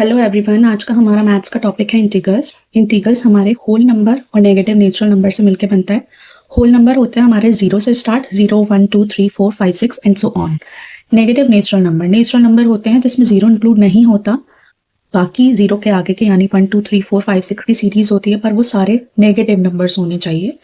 Hello everyone, आज का हमारा मैथ्स का टॉपिक है इंटीग्रल्स। इंटीग्रल्स हमारे होल नंबर और नेगेटिव नेचुरल नंबर से मिलकर बनता है। होल नंबर होते हैं हमारे 0 से start, 0 1 2 3 4 5 6 and so on. Negative natural number होते हैं जिसमें 0 इंक्लूड नहीं होता, बाकी 0 के आगे के यानी 1 2 3 4 5 6 की सीरीज होती है, पर वो सारे नेगेटिव नंबर्स होने चाहिए।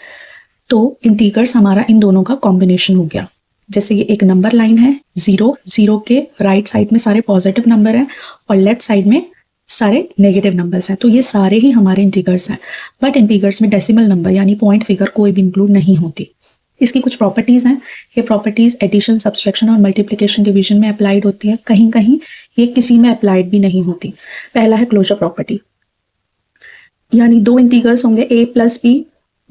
तो इंटीग्रल्स हमारा इन दोनों का कॉम्बिनेशन हो गया। जैसे ये एक नंबर लाइन है, 0 के राइट साइड में सारे पॉजिटिव नंबर हैं और लेफ्ट साइड में सारे नेगेटिव नंबर्स हैं, तो ये सारे ही हमारे इंटीग्रल्स हैं। बट इंटीग्रल्स में डेसिमल नंबर यानी पॉइंट फिगर कोई भी इंक्लूड नहीं होती। इसकी कुछ प्रॉपर्टीज हैं। ये प्रॉपर्टीज एडिशन, सब्सट्रैक्शन और मल्टीप्लिकेशन, डिवीजन में अप्लाइड होती है, कहीं कहीं ये किसी में अप्लाइड भी नहीं होती। पहला है क्लोजर प्रॉपर्टी, यानी दो इंटीग्रल्स होंगे a प्लस बी,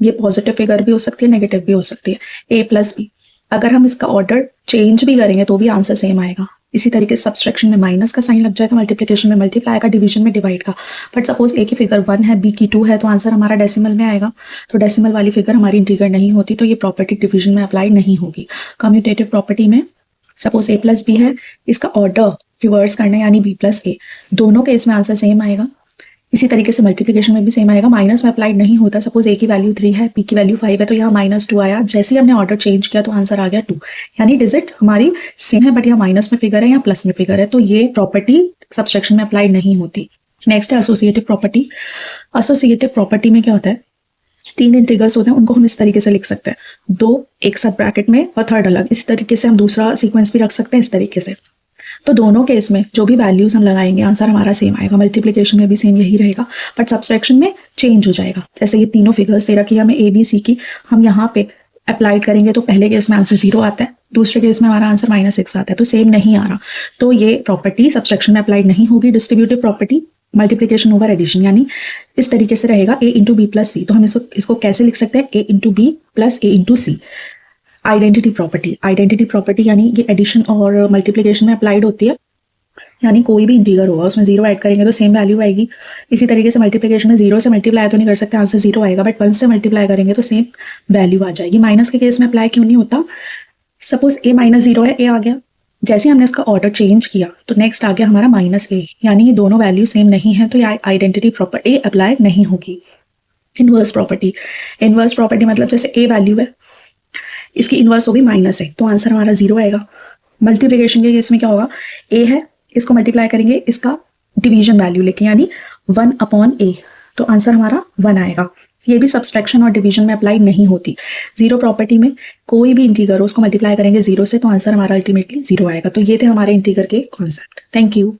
ये पॉजिटिव फिगर भी हो सकती है, नेगेटिव भी हो सकती है, a प्लस बी। अगर हम इसका ऑर्डर चेंज भी करेंगे तो भी आंसर सेम आएगा। इसी तरीके से सब्सट्रैक्शन में माइनस का साइन लग जाएगा, मल्टीप्लिकेशन में मल्टीप्लाई आएगा, डिवीजन में डिवाइड का। बट सपोज ए की फिगर 1 है, बी की 2 है, तो आंसर हमारा डेसिमल में आएगा। तो डेसिमल वाली फिगर हमारी इंटीग्रल नहीं होती, तो ये प्रॉपर्टी डिवीजन में अप्लाई नहीं होगी। कम्यूटेटिव प्रॉपर्टी में सपोज ए प्लस बी है, इसका ऑर्डर रिवर्स करना है यानी बी प्लस ए, दोनों केस में आंसर सेम आएगा। इसी तरीके से मल्टीप्लिकेशन में भी सेम आएगा, माइनस में अप्लाइड नहीं होता। सपोज ए की वैल्यू 3 है, बी की वैल्यू 5 है, तो यहाँ -2 आया। जैसे ही हमने ऑर्डर चेंज किया तो आंसर आ गया 2, यानी डिजिट हमारी सेम है बट यहाँ माइनस में फिगर है या प्लस में फिगर है, तो ये प्रॉपर्टी सब्सट्रैक्शन में अप्लाइड नहीं होती। नेक्स्ट है एसोसिएटिव प्रॉपर्टी। एसोसिएटिव प्रॉपर्टी में क्या होता है, 3 इंटीग्रल्स होते हैं, उनको हम इस तरीके से लिख सकते हैं, 2 एक साथ ब्रैकेट में और थर्ड अलग। इस तरीके से हम दूसरा सीक्वेंस भी रख सकते हैं इस तरीके से। तो दोनों केस में जो भी वैल्यूज हम लगाएंगे आंसर हमारा सेम आएगा। मल्टीप्लिकेशन में भी सेम यही रहेगा, बट सब्सट्रैक्शन में चेंज हो जाएगा। जैसे ये तीनों फिगर्स दे रखी है हमें ए बी सी की, हम यहाँ पे अप्लाइड करेंगे तो पहले केस में आंसर 0 आता है, दूसरे केस में हमारा आंसर -6 आता है, तो सेम नहीं आ रहा। तो ये प्रॉपर्टी सब्सट्रैक्शन में अप्लाइड नहीं होगी। Distributive property, multiplication over addition, यानी इस तरीके से रहेगा a into b plus c. तो हम इसको कैसे लिख सकते हैं, a into b plus a into c. Identity property, identity property यानी ये एडिशन और मल्टीप्लिकेशन में अप्लाइड होती है, यानी कोई भी इंटीगर होगा उसमें 0 ऐड करेंगे तो सेम वैल्यू आएगी। इसी तरीके से मल्टीप्लिकेशन में 0 से मल्टीप्लाई तो नहीं कर सकते, आंसर 0 आएगा, बट 1 से मल्टीप्लाई करेंगे तो सेम वैल्यू आ जाएगी। माइनस के केस में अप्लाई क्यों नहीं होता, सपोज a -0 है, a आ गया, जैसे हमने इसका ऑर्डर चेंज किया तो नेक्स्ट आ गया हमारा -a, यानी ये दोनों वैल्यू सेम नहीं है, तो ये आइडेंटिटी प्रॉपर्टी अप्लाई नहीं होगी। इनवर्स प्रॉपर्टी, इनवर्स प्रॉपर्टी मतलब जैसे a वैल्यू है, इसकी इनवर्स होगी -1, तो आंसर हमारा 0 आएगा। मल्टीप्लिकेशन के केस में क्या होगा, a है, इसको मल्टीप्लाई करेंगे इसका डिवीजन वैल्यू लेके यानी 1/a, तो आंसर हमारा 1 आएगा। ये भी सब्सट्रैक्शन और डिवीजन में अप्लाई नहीं होती। 0 प्रॉपर्टी में कोई भी इंटीगर हो उसको मल्टीप्लाई करेंगे 0 से तो आंसर हमारा अल्टीमेटली 0 आएगा। तो ये थे हमारे इंटीगर के कॉन्सेप्ट। Thank you.